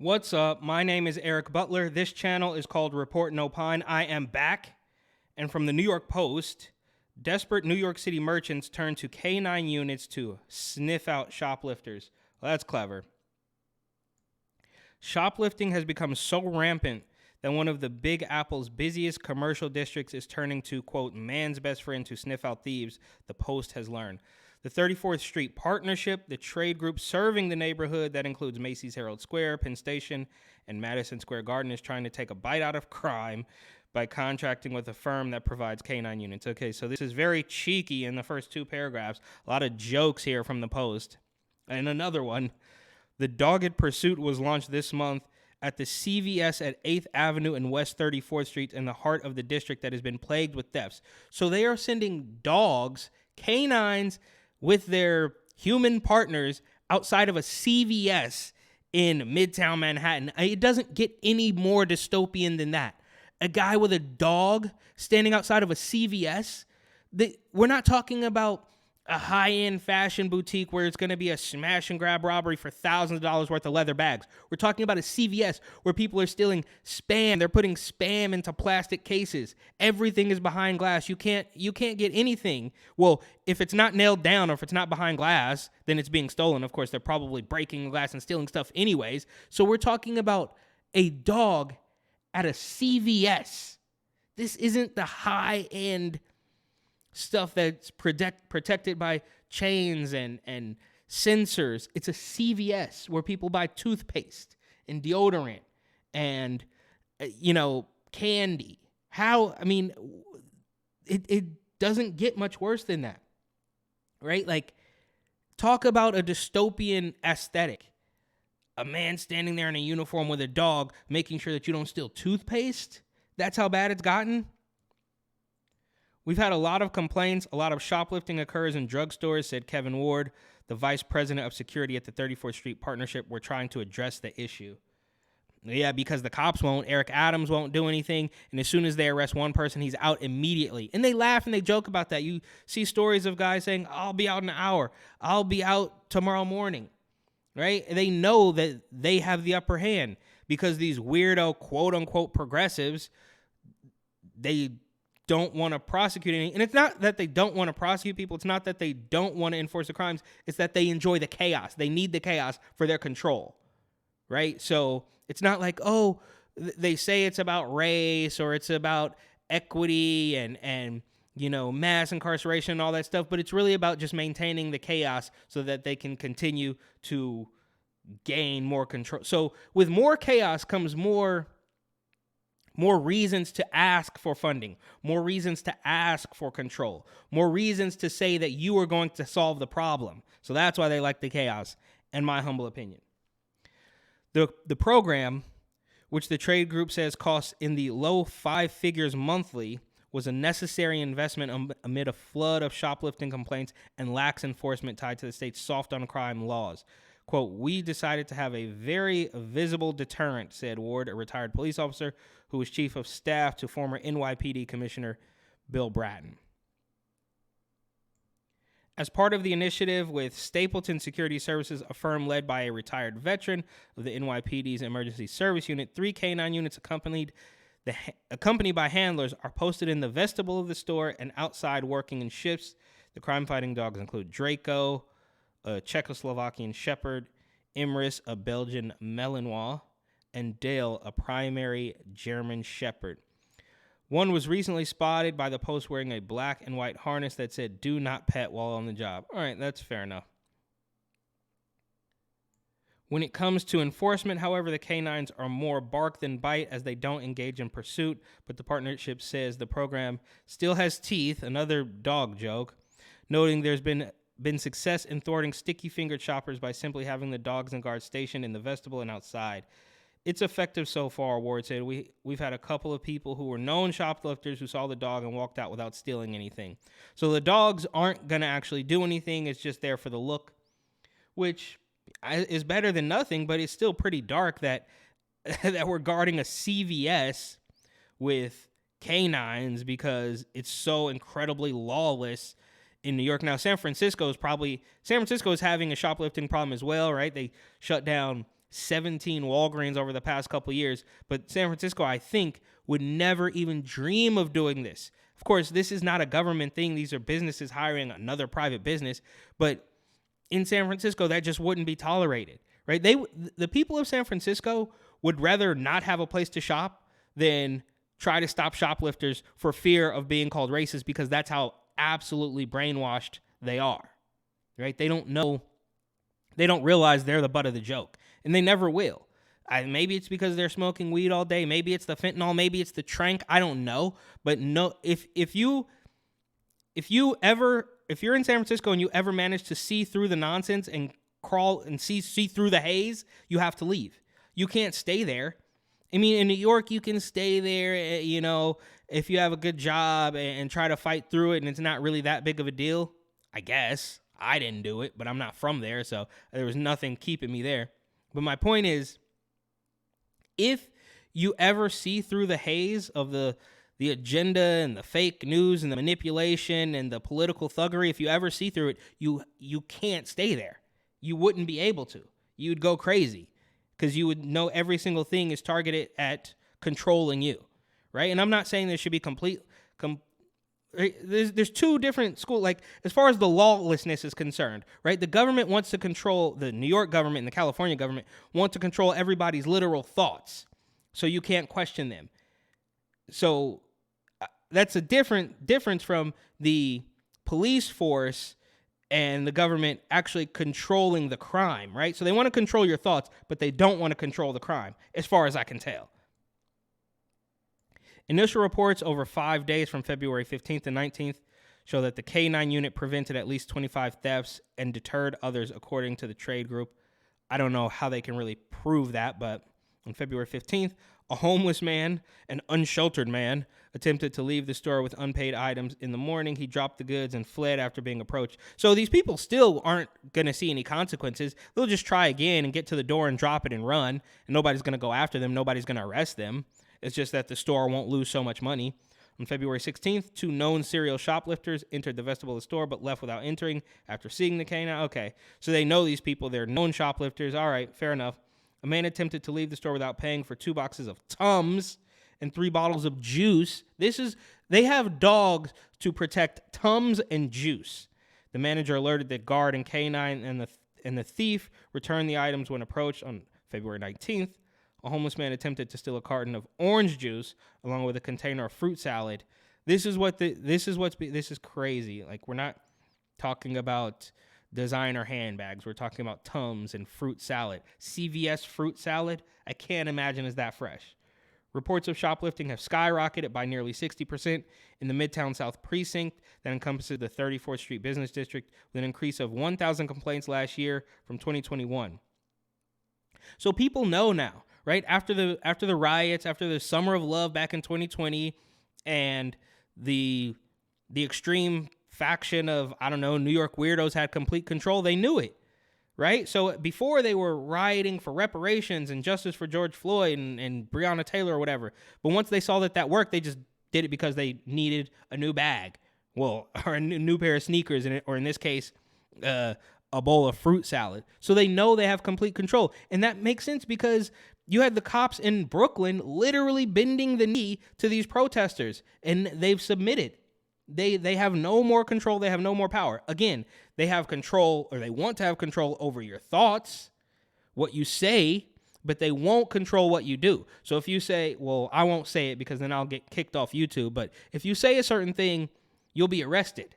What's up? My name is Eric Butler. This channel is called Report and Opine. I am back. And from the New York Post, desperate New York City merchants turn to K9 units to sniff out shoplifters. Well, that's clever. Shoplifting has become so rampant that one of the Big Apple's busiest commercial districts is turning to, quote, man's best friend to sniff out thieves, the Post has learned. The 34th Street Partnership, the trade group serving the neighborhood that includes Macy's Herald Square, Penn Station, and Madison Square Garden, is trying to take a bite out of crime by contracting with a firm that provides K9 units. Okay, so this is very cheeky in the first two paragraphs. A lot of jokes here from the Post. And another one, the Dogged Pursuit was launched this month at the CVS at 8th Avenue and West 34th Street in the heart of the district that has been plagued with thefts. So they are sending dogs, canines, with their human partners outside of a CVS in Midtown Manhattan. It doesn't get any more dystopian than that. A guy with a dog standing outside of a CVS. We're not talking about a high-end fashion boutique where it's going to be a smash and grab robbery for thousands of dollars worth of leather bags. We're talking about a CVS where people are stealing Spam. They're putting Spam into plastic cases. Everything is behind glass. You can't get anything. Well, if it's not nailed down or if it's not behind glass, then it's being stolen. Of course, they're probably breaking glass and stealing stuff anyways. So we're talking about a dog at a CVS. This isn't the high-end stuff that's protected by chains and sensors. It's a CVS where people buy toothpaste and deodorant and, candy. It doesn't get much worse than that, right? Like, talk about a dystopian aesthetic. A man standing there in a uniform with a dog making sure that you don't steal toothpaste. That's how bad it's gotten. We've had a lot of complaints. A lot of shoplifting occurs in drugstores, said Kevin Ward, the vice president of security at the 34th Street Partnership. We're trying to address the issue. Yeah, because the cops won't. Eric Adams won't do anything. And as soon as they arrest one person, he's out immediately. And they laugh and they joke about that. You see stories of guys saying, I'll be out in an hour. I'll be out tomorrow morning. Right? They know that they have the upper hand because these weirdo, quote unquote, progressives, they don't want to prosecute anything. And it's not that they don't want to prosecute people. It's not that they don't want to enforce the crimes. It's that they enjoy the chaos. They need the chaos for their control, right? So it's not like, they say it's about race or it's about equity and mass incarceration and all that stuff, but it's really about just maintaining the chaos so that they can continue to gain more control. So with more chaos comes more reasons to ask for funding, more reasons to ask for control, more reasons to say that you are going to solve the problem. So that's why they like the chaos, in my humble opinion. The program, which the trade group says costs in the low 5 figures monthly, was a necessary investment amid a flood of shoplifting complaints and lax enforcement tied to the state's soft-on-crime laws. Quote, we decided to have a very visible deterrent, said Ward, a retired police officer who was chief of staff to former NYPD Commissioner Bill Bratton. As part of the initiative with Stapleton Security Services, a firm led by a retired veteran of the NYPD's Emergency Service Unit, 3 K9 units accompanied by handlers are posted in the vestibule of the store and outside working in shifts. The crime-fighting dogs include Draco, a Czechoslovakian Shepherd, Imris, a Belgian Malinois, and Dale, a primary German Shepherd. One was recently spotted by the Post wearing a black and white harness that said, do not pet while on the job. All right, that's fair enough. When it comes to enforcement, however, the canines are more bark than bite as they don't engage in pursuit, but the partnership says the program still has teeth, another dog joke, noting there's been success in thwarting sticky-fingered shoppers by simply having the dogs and guards stationed in the vestibule and outside. It's effective so far, Ward said. We've had a couple of people who were known shoplifters who saw the dog and walked out without stealing anything. So the dogs aren't going to actually do anything. It's just there for the look, which is better than nothing, but it's still pretty dark that we're guarding a CVS with canines because it's so incredibly lawless in New York. Now, San Francisco is having a shoplifting problem as well, right? They shut down 17 Walgreens over the past couple years. But San Francisco, I think, would never even dream of doing this. Of course, this is not a government thing. These are businesses hiring another private business. But in San Francisco, that just wouldn't be tolerated, right? The people of San Francisco would rather not have a place to shop than try to stop shoplifters for fear of being called racist, because that's how absolutely brainwashed they are, right? They don't know, they don't realize they're the butt of the joke, and they never will. Maybe it's because they're smoking weed all day. Maybe it's the fentanyl. Maybe it's the trank. I don't know. But no, if you're in San Francisco and you ever manage to see through the nonsense and crawl and see through the haze, you have to leave. You can't stay there. I mean, in New York, you can stay there, you know, if you have a good job and try to fight through it, and it's not really that big of a deal, I guess. I didn't do it, but I'm not from there, so there was nothing keeping me there. But my point is, if you ever see through the haze of the agenda and the fake news and the manipulation and the political thuggery, if you ever see through it, you can't stay there. You wouldn't be able to. You'd go crazy because you would know every single thing is targeted at controlling you, right? And I'm not saying there should be there's two different schools, like as far as the lawlessness is concerned, right? The government wants to control, the New York government and the California government want to control everybody's literal thoughts, so you can't question them. So that's a difference from the police force and the government actually controlling the crime, right? So they want to control your thoughts, but they don't want to control the crime, as far as I can tell. Initial reports over 5 days from February 15th and 19th show that the K9 unit prevented at least 25 thefts and deterred others, according to the trade group. I don't know how they can really prove that, but on February 15th, a homeless man, an unsheltered man, attempted to leave the store with unpaid items. In the morning, he dropped the goods and fled after being approached. So these people still aren't going to see any consequences. They'll just try again and get to the door and drop it and run, and nobody's going to go after them. Nobody's going to arrest them. It's just that the store won't lose so much money. On February 16th, 2 known serial shoplifters entered the vestibule of the store but left without entering after seeing the canine. Okay, so they know these people. They're known shoplifters. All right, fair enough. A man attempted to leave the store without paying for 2 boxes of Tums and 3 bottles of juice. They have dogs to protect Tums and juice. The manager alerted the guard and canine, and the thief returned the items when approached. On February 19th, a homeless man attempted to steal a carton of orange juice along with a container of fruit salad. This is crazy. Like, we're not talking about designer handbags. We're talking about Tums and fruit salad. CVS fruit salad, I can't imagine is that fresh. Reports of shoplifting have skyrocketed by nearly 60% in the Midtown South precinct that encompasses the 34th Street Business District, with an increase of 1,000 complaints last year from 2021. So people know now, right? After the riots, after the Summer of Love back in 2020, and the extreme faction of, I don't know, New York weirdos had complete control, they knew it, right? So before, they were rioting for reparations and justice for George Floyd and Breonna Taylor or whatever. But once they saw that worked, they just did it because they needed a new bag, or a new pair of sneakers, or in this case, a bowl of fruit salad. So they know they have complete control. And that makes sense because you had the cops in Brooklyn literally bending the knee to these protesters, and they've submitted. They have no more control. They have no more power. Again, they have control, or they want to have control over your thoughts, what you say, but they won't control what you do. So if you say, well, I won't say it because then I'll get kicked off YouTube, but if you say a certain thing, you'll be arrested.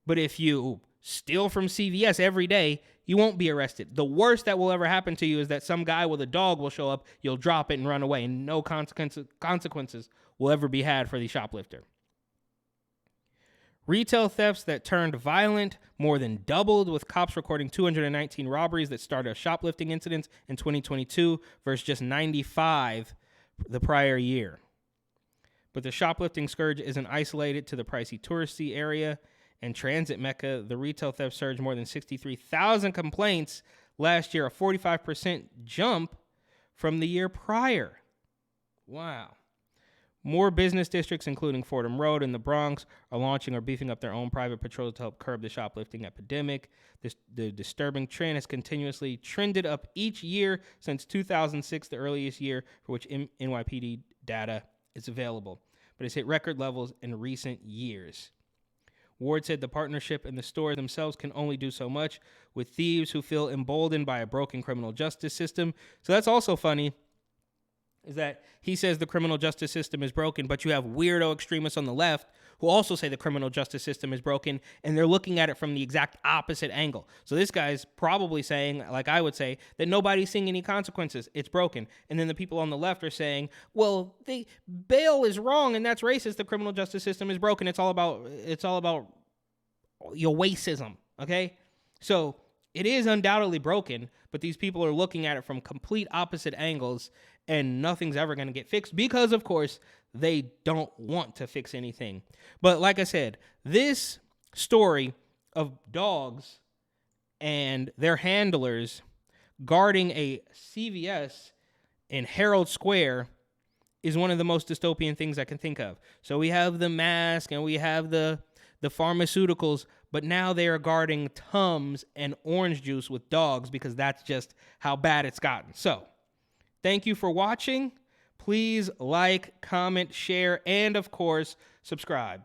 But if you steal from CVS every day, you won't be arrested. The worst that will ever happen to you is that some guy with a dog will show up, you'll drop it and run away, and no consequences will ever be had for the shoplifter. Retail thefts that turned violent more than doubled, with cops recording 219 robberies that started shoplifting incidents in 2022 versus just 95 the prior year. But the shoplifting scourge isn't isolated to the pricey touristy area and transit mecca. The retail theft surged more than 63,000 complaints last year, a 45% jump from the year prior. Wow. More business districts, including Fordham Road and the Bronx, are launching or beefing up their own private patrols to help curb the shoplifting epidemic. The disturbing trend has continuously trended up each year since 2006, the earliest year for which NYPD data is available, but it's hit record levels in recent years. Ward said the partnership and the stores themselves can only do so much with thieves who feel emboldened by a broken criminal justice system. So that's also funny, is that he says the criminal justice system is broken, but you have weirdo extremists on the left who also say the criminal justice system is broken, and they're looking at it from the exact opposite angle. So this guy's probably saying, like I would say, that nobody's seeing any consequences. It's broken. And then the people on the left are saying, well, bail is wrong, and that's racist. The criminal justice system is broken. It's all about your racism, okay? So it is undoubtedly broken, but these people are looking at it from complete opposite angles, and nothing's ever going to get fixed because, of course, they don't want to fix anything. But like I said, this story of dogs and their handlers guarding a CVS in Herald Square is one of the most dystopian things I can think of. So we have the mask and we have the pharmaceuticals, but now they are guarding Tums and orange juice with dogs because that's just how bad it's gotten. So thank you for watching. Please like, comment, share, and of course, subscribe.